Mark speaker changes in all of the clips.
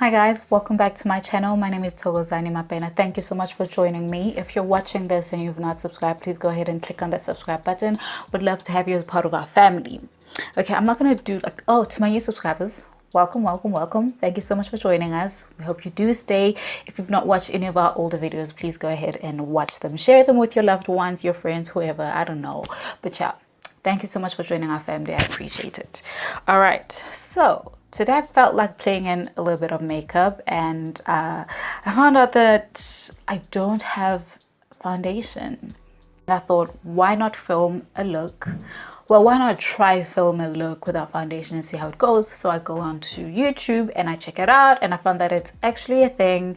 Speaker 1: Hi guys, welcome back to my channel. My name is Thokozani Mapena. Thank you so much for joining me. If you're watching this and you've not subscribed, please go ahead and click on that subscribe button. Would love to have you as part of our family. Okay, I'm not gonna do like, oh, to my new subscribers, welcome, welcome, welcome. Thank you so much for joining us. We hope you do stay. If you've not watched any of our older videos, please go ahead and watch them. Share them with your loved ones, your friends, whoever, I don't know. But yeah, thank you so much for joining our family. I appreciate it. All right, so today I felt like playing in a little bit of makeup, and I found out that I don't have foundation. I thought, why not film a look? Well, why not try film a look without foundation and see how it goes? So I go onto YouTube and I check it out, and I found that it's actually a thing.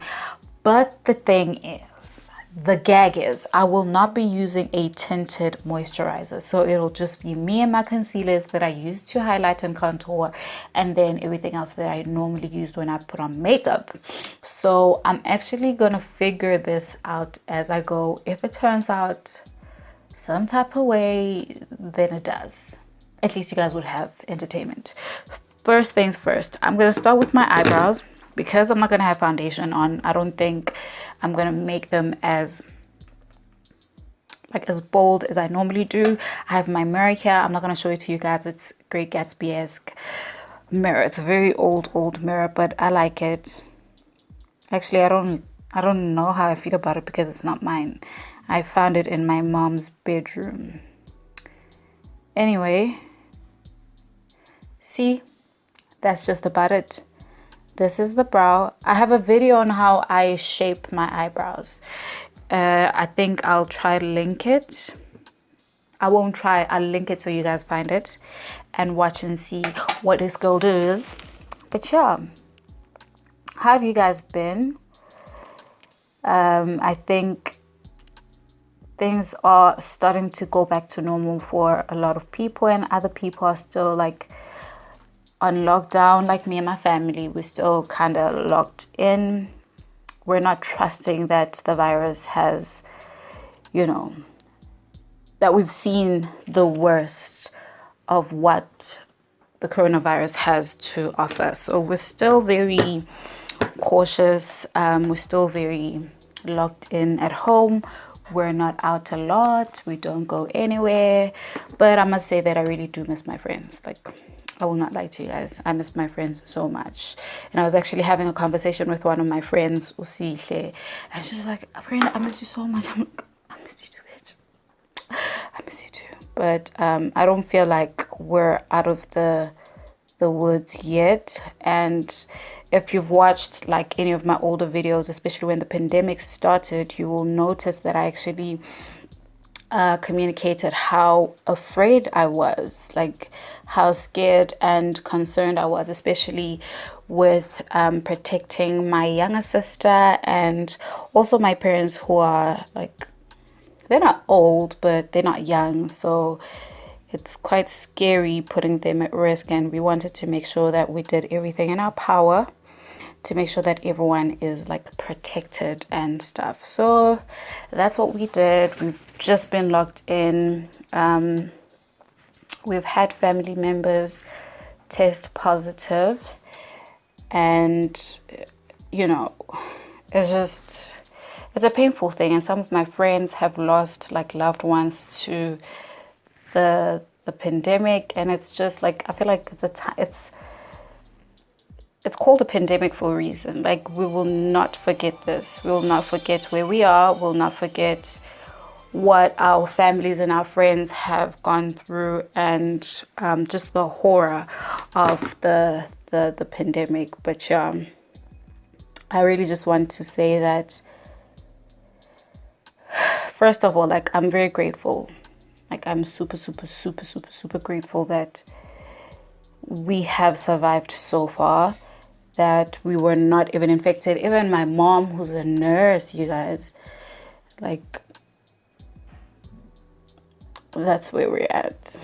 Speaker 1: But the thing is, the gag is, I will not be using a tinted moisturizer. So it'll just be me and my concealers that I use to highlight and contour, and then everything else that I normally use when I put on makeup. So I'm actually gonna figure this out as I go. If it turns out some type of way, then it does. At least you guys would have entertainment. First things first, I'm gonna start with my eyebrows. Because I'm not gonna have foundation on, I don't think I'm gonna make them as bold as I normally do. I have my mirror here. I'm not gonna show it to you guys. It's Great Gatsby-esque mirror. It's a very old mirror, but I like it. Actually, I don't know how I feel about it because it's not mine. I found it in my mom's bedroom. Anyway, see, that's just about it. This is the brow. I have a video on how I shape my eyebrows. I think I'll try to link it. I won't try, I'll link it so you guys find it and watch and see what this girl does. But yeah, how have you guys been? I think things are starting to go back to normal for a lot of people, and other people are still like on lockdown. Like me and my family, we're still kind of locked in. We're not trusting that the virus has, that we've seen the worst of what the coronavirus has to offer. So we're still very cautious. We're still very locked in at home. We're not out a lot. We don't go anywhere. But I must say that I really do miss my friends. Like, I will not lie to you guys. I miss my friends so much. And I was actually having a conversation with one of my friends, Usihle, and she's like, friend, I miss you so much. I'm like, I miss you too, bitch. I miss you too. But I don't feel like we're out of the woods yet. And if you've watched like any of my older videos, especially when the pandemic started, you will notice that I actually communicated how afraid I was, like how scared and concerned I was, especially with protecting my younger sister and also my parents, who are like, they're not old, but they're not young. So it's quite scary putting them at risk. And we wanted to make sure that we did everything in our power to make sure that everyone is like protected and stuff. So that's what we did. We've just been locked in. We've had family members test positive, and it's a painful thing. And some of my friends have lost like loved ones to the pandemic, and it's just like, I feel like it's called a pandemic for a reason. Like, we will not forget this. We will not forget where we are. We'll not forget what our families and our friends have gone through, and just the horror of the pandemic. But yeah, I really just want to say that, first of all, like, I'm very grateful. Like, I'm super, super, super, super, super grateful that we have survived so far, that we were not even infected. Even my mom, who's a nurse, you guys, like, that's where we're at.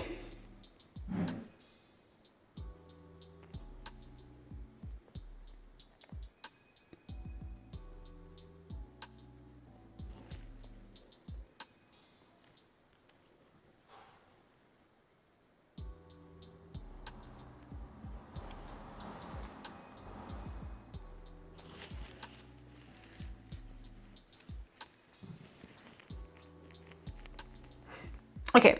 Speaker 1: Okay,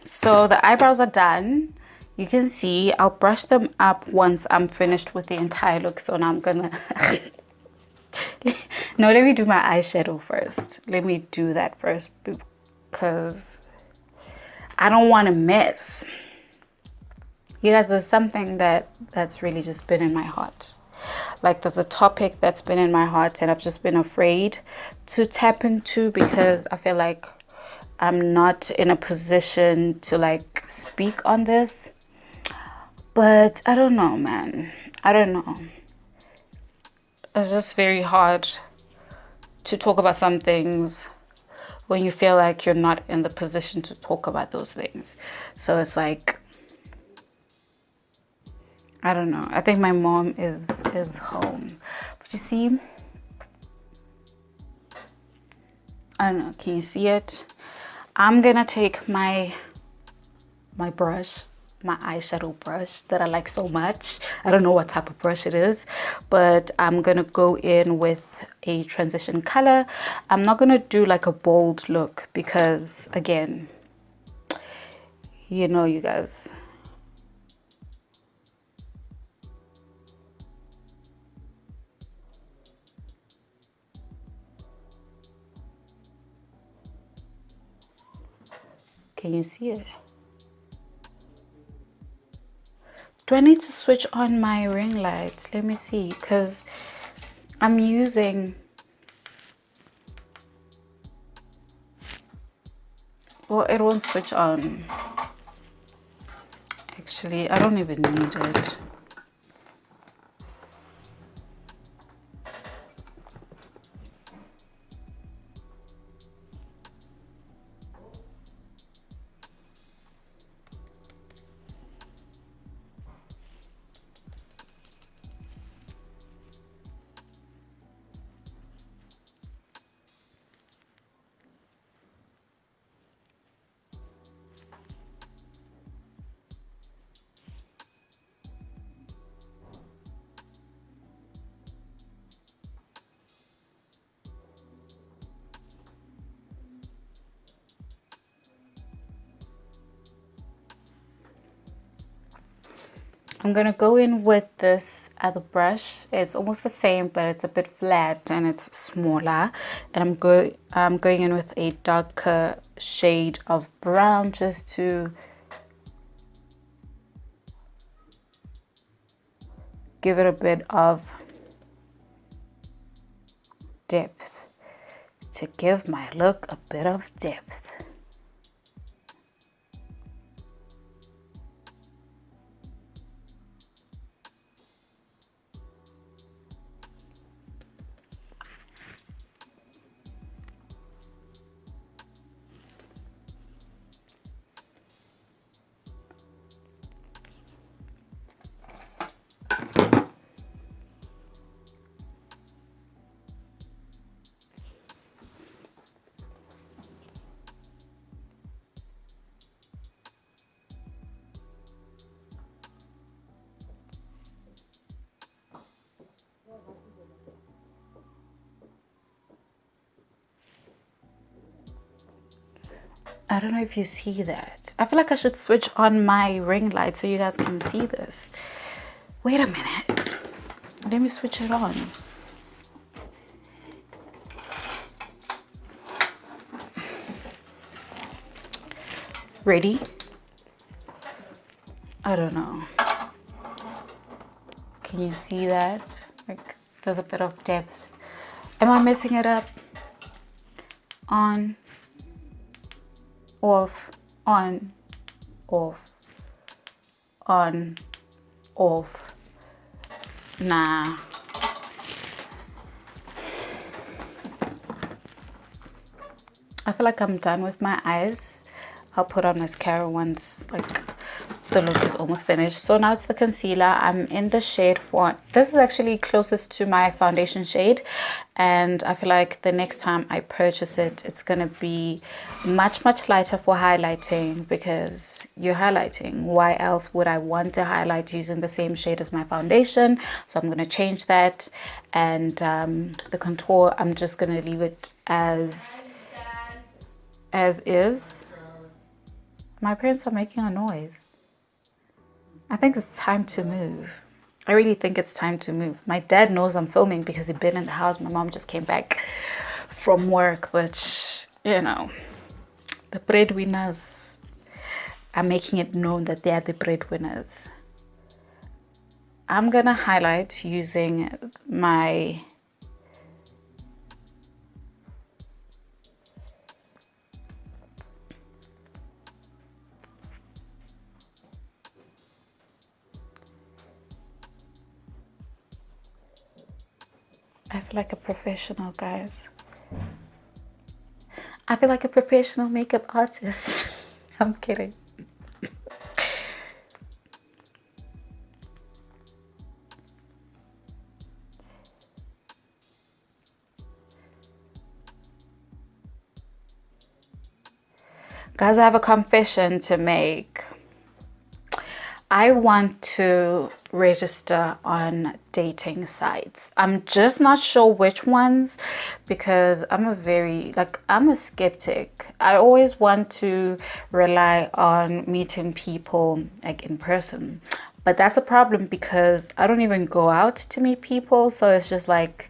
Speaker 1: so the eyebrows are done. You can see I'll brush them up once I'm finished with the entire look. So now I'm gonna no, let me do my eyeshadow first. Let me do that first because I don't want to mess. You guys, there's something that's really just been in my heart. Like there's a topic that's been in my heart and I've just been afraid to tap into because I feel like I'm not in a position to like speak on this. But I don't know, man. I don't know. It's just very hard to talk about some things when you feel like you're not in the position to talk about those things. So it's like, I don't know. I think my mom is home. But you see, I don't know, can you see it? I'm gonna take my brush, my eyeshadow brush that I like so much. I don't know what type of brush it is, but I'm gonna go in with a transition color. I'm not gonna do like a bold look because again, you know, you guys, can you see it? Do I need to switch on my ring lights? Let me see, because I'm using, well, it won't switch on. Actually, I don't even need it. I'm gonna go in with this other brush. It's almost the same, but it's a bit flat and it's smaller. And I'm going in with a darker shade of brown just to give it a bit of depth. To give my look a bit of depth. I don't know if you see that. I feel like I should switch on my ring light so you guys can see this. Wait a minute. Let me switch it on. Ready? I don't know. Can you see that? Like, there's a bit of depth. Am I messing it up? On, off, on, off, on, off. Nah. I feel like I'm done with my eyes. I'll put on mascara once like the look is almost finished. So now it's the concealer. I'm in the shade this is actually closest to my foundation shade, and I feel like the next time I purchase it, it's gonna be much lighter for highlighting because you're highlighting. Why else would I want to highlight using the same shade as my foundation? So I'm gonna change that, and the contour, I'm just gonna leave it as is. My parents are making a noise. I think it's time to move. I really think it's time to move. My dad knows I'm filming because he's been in the house. My mom just came back from work, but you know, the breadwinners are making it known that they are the breadwinners. I'm gonna highlight using my I feel like a professional, guys. I feel like a professional makeup artist. I'm kidding. Guys, I have a confession to make. I want to register on dating sites. I'm just not sure which ones because I'm a skeptic. I always want to rely on meeting people like in person. But that's a problem because I don't even go out to meet people. So it's just like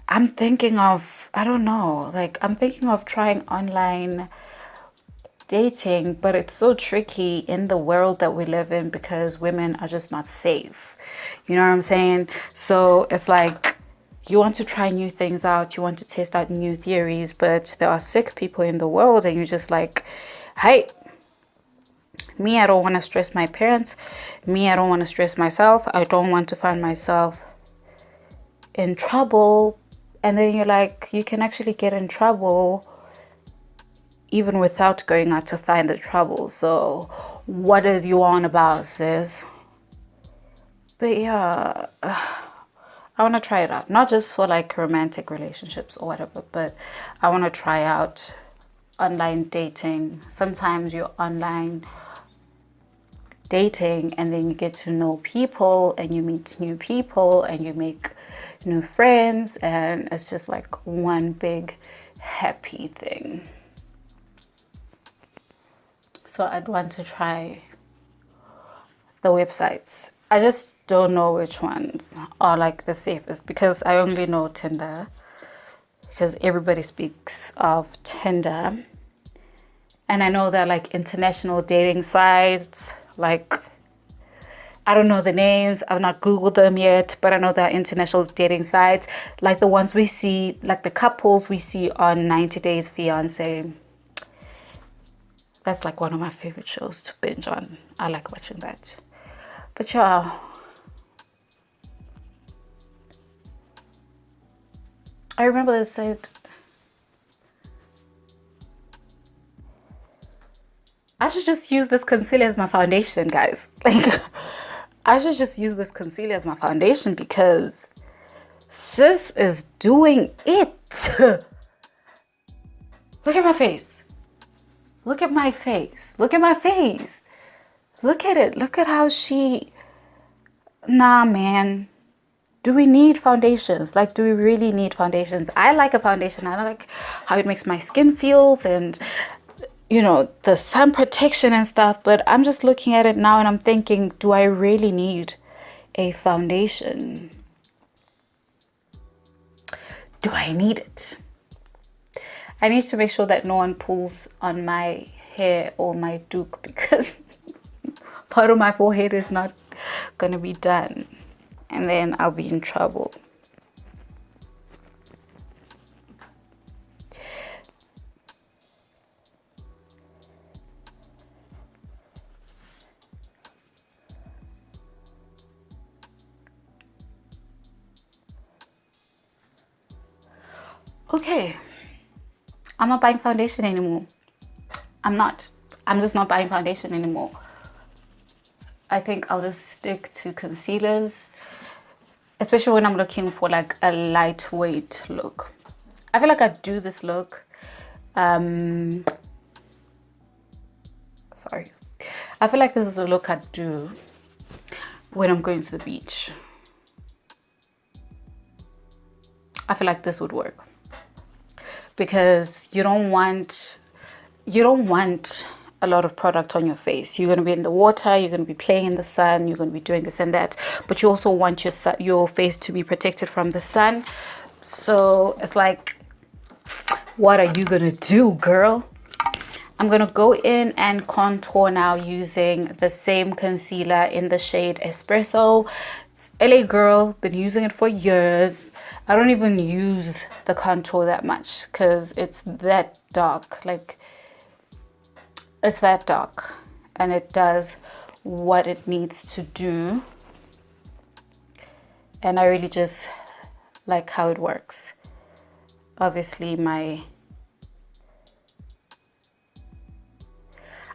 Speaker 1: I'm thinking of, I don't know, like I'm thinking of trying online dating, but it's so tricky in the world that we live in because women are just not safe. You know what I'm saying? So it's like you want to try new things out, you want to test out new theories, but there are sick people in the world, and you're just like, hey, me, I don't want to stress my parents. Me, I don't want to stress myself. I don't want to find myself in trouble. And then you're like, you can actually get in trouble even without going out to find the trouble. So what is you on about, sis? But yeah, I want to try it out. Not just for like romantic relationships or whatever, but I want to try out online dating. Sometimes you're online dating and then you get to know people and you meet new people and you make new friends, and it's just like one big happy thing. So I'd want to try the websites. I just don't know which ones are like the safest because I only know Tinder because everybody speaks of Tinder. And I know that like international dating sites, like I don't know the names, I've not Googled them yet, but I know there are international dating sites like the ones we see, like the couples we see on 90 Days Fiance. That's like one of my favorite shows to binge on. I like watching that. But yeah, I remember they said, I should just use this concealer as my foundation, guys. Like, I should just use this concealer as my foundation because sis is doing it. Look at my face. Look at my face. Look at my face. Look at it. Look at how she... Nah, man. Do we need foundations? Like, do we really need foundations? I like a foundation. I like how it makes my skin feels and, you know, the sun protection and stuff. But I'm just looking at it now and I'm thinking, do I really need a foundation? Do I need it? I need to make sure that no one pulls on my hair or my duke because part of my forehead is not gonna be done and then I'll be in trouble. Okay, I'm not buying foundation anymore. I'm just not buying foundation anymore. I think I'll just stick to concealers, especially when I'm looking for like a lightweight look. I feel like I do this look. Sorry. I feel like this is a look I do when I'm going to the beach. I feel like this would work because you don't want a lot of product on your face. You're going to be in the water, you're going to be playing in the sun, you're going to be doing this and that, but you also want your face to be protected from the sun. So it's like, what are you going to do, girl? I'm going to go in and contour now using the same concealer in the shade Espresso. It's LA Girl, been using it for years. I don't even use the contour that much because it's that dark. Like, it's that dark. And it does what it needs to do. And I really just like how it works. Obviously,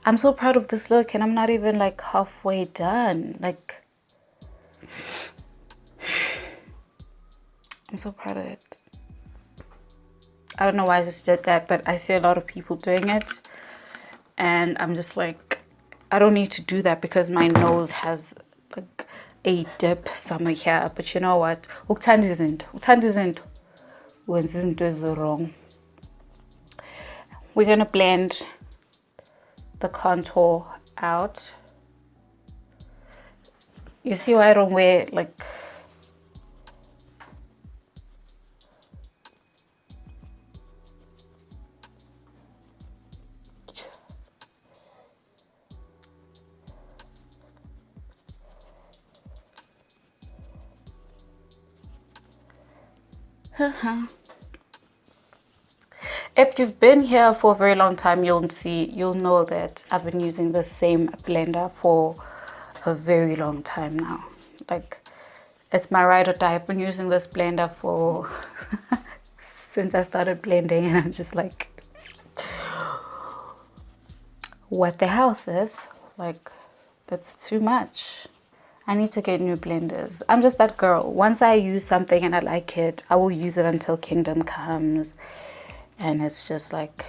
Speaker 1: I'm so proud of this look, and I'm not even like halfway done. Like, I'm so proud of it. I don't know why I just did that, but I see a lot of people doing it, and I'm just like, I don't need to do that because my nose has like a dip somewhere here. But you know what? Uktandi isn't wrong. We're gonna blend the contour out. You see why I don't wear like if you've been here for a very long time, you'll know that I've been using the same blender for a very long time now. Like, it's my ride or die. I've been using this blender for since I started blending, and I'm just like, what the hell, sis? Like, it's too much. I need to get new blenders. I'm just that girl. Once I use something and I like it, I will use it until kingdom comes. And it's just like,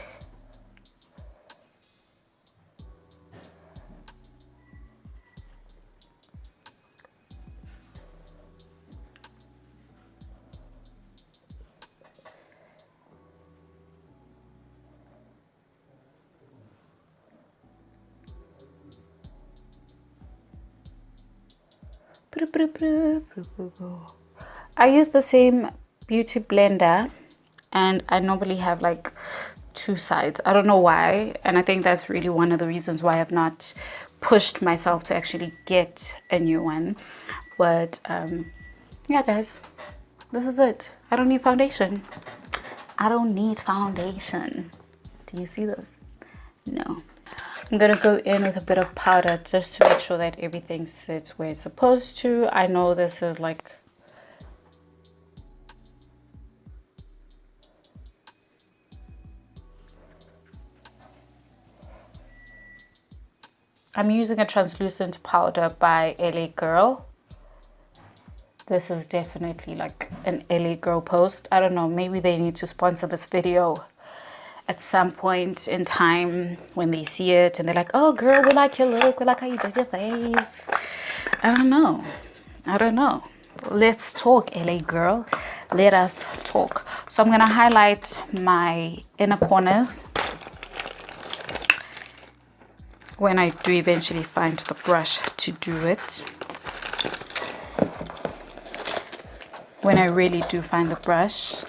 Speaker 1: I use the same beauty blender, and I normally have like two sides. I don't know why, and I think that's really one of the reasons why I've not pushed myself to actually get a new one. But yeah, guys, this is it. I don't need foundation. I don't need foundation. Do you see this? No. I'm gonna go in with a bit of powder just to make sure that everything sits where it's supposed to. I know this is like, I'm using a translucent powder by LA Girl. This is definitely like an LA Girl post. I don't know, maybe they need to sponsor this video at some point in time when they see it and they're like, oh girl, we like your look, we like how you did your face. I don't know. Let's talk, LA Girl. Let us talk. So I'm gonna highlight my inner corners when I do eventually find the brush to do it. When I really do find the brush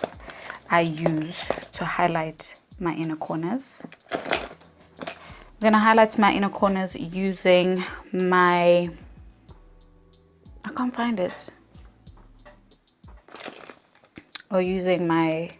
Speaker 1: I use to highlight my inner corners. I'm gonna highlight my inner corners using my, I can't find it, or using my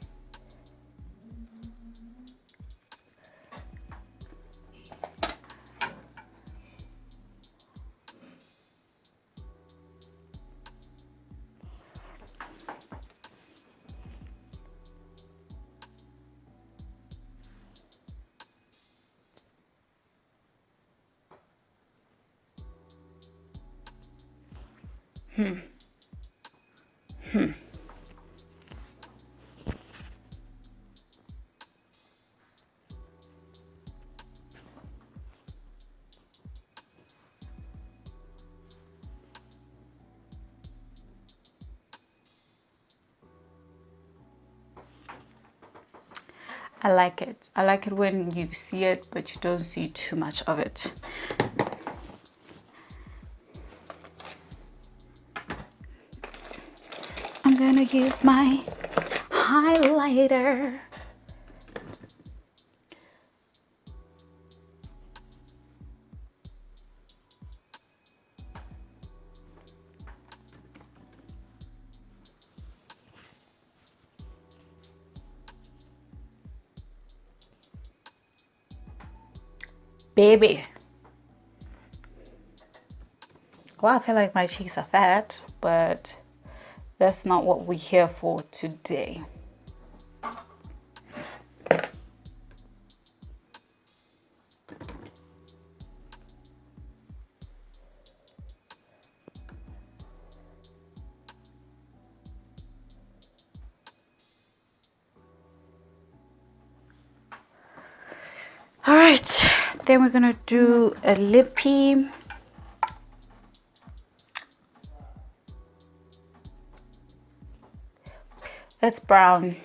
Speaker 1: I like it. I like it when you see it, but you don't see too much of it. I'm gonna use my highlighter. Baby. Well, I feel like my cheeks are fat, but that's not what we're here for today. All right, then we're gonna do a lippy. It's brown.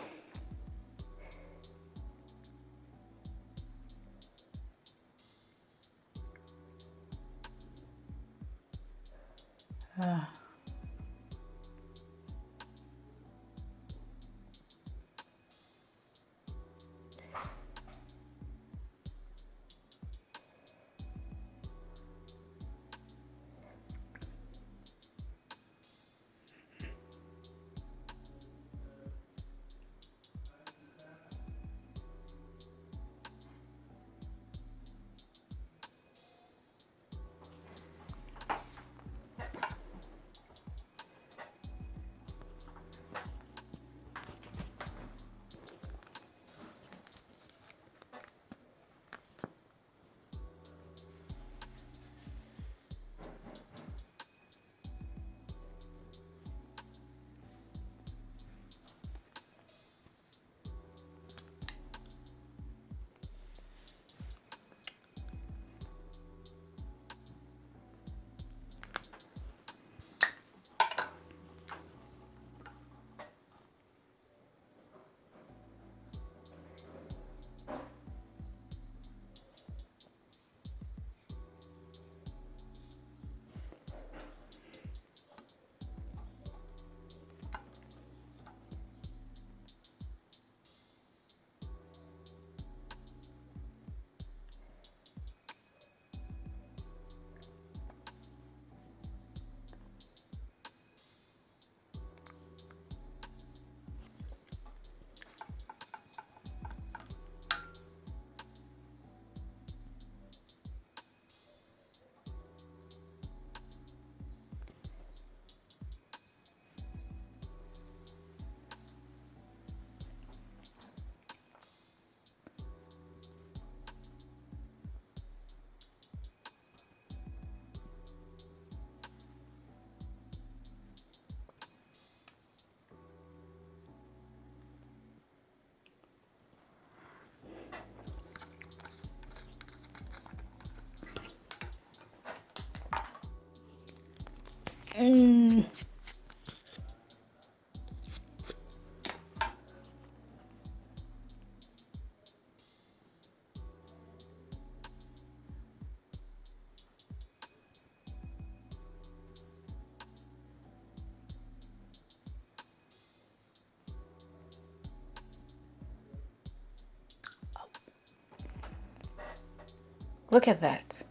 Speaker 1: Look at that.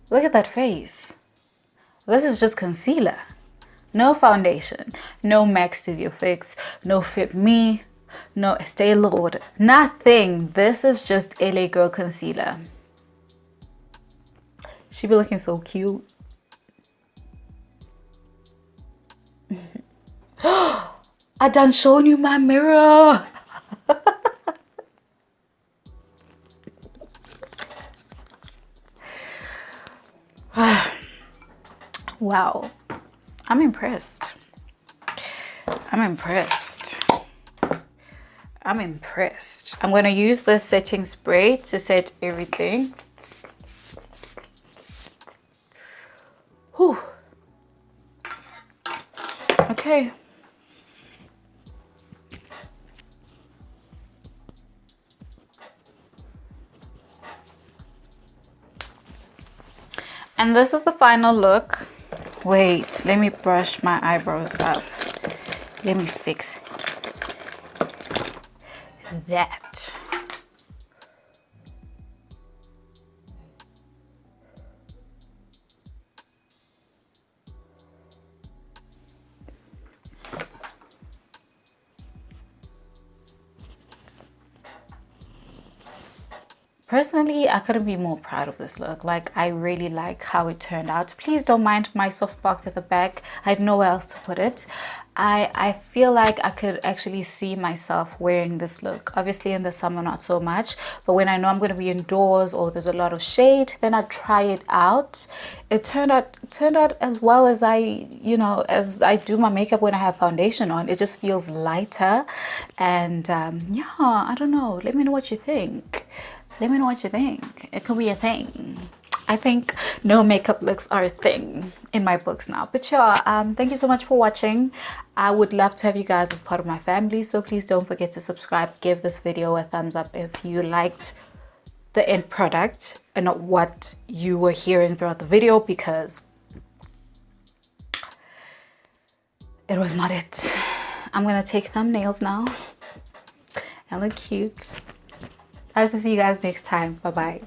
Speaker 1: Look at that face. This is just concealer. No foundation. No MAC Studio Fix. No Fit Me. No Estee Lauder. Nothing. This is just LA Girl concealer. She be looking so cute. I done shown you my mirror. Wow. I'm impressed. I'm impressed. I'm impressed. I'm going to use this setting spray to set everything. Whew. Okay. And this is the final look. Wait, let me brush my eyebrows up. Let me fix that. Personally, I couldn't be more proud of this look. Like, I really like how it turned out. Please don't mind my softbox at the back. I had nowhere else to put it. I feel like I could actually see myself wearing this look. Obviously in the summer, not so much. But when I know I'm going to be indoors or there's a lot of shade, then I try it out. It turned out as well as as I do my makeup when I have foundation on. It just feels lighter. And yeah, I don't know. Let me know what you think. Let me know what you think. It could be a thing. I think no makeup looks are a thing in my books now. But yeah, thank you so much for watching. I would love to have you guys as part of my family. So please don't forget to subscribe. Give this video a thumbs up if you liked the end product and not what you were hearing throughout the video, because it was not it. I'm gonna take thumbnails now. I look cute. I have to see you guys next time. Bye bye.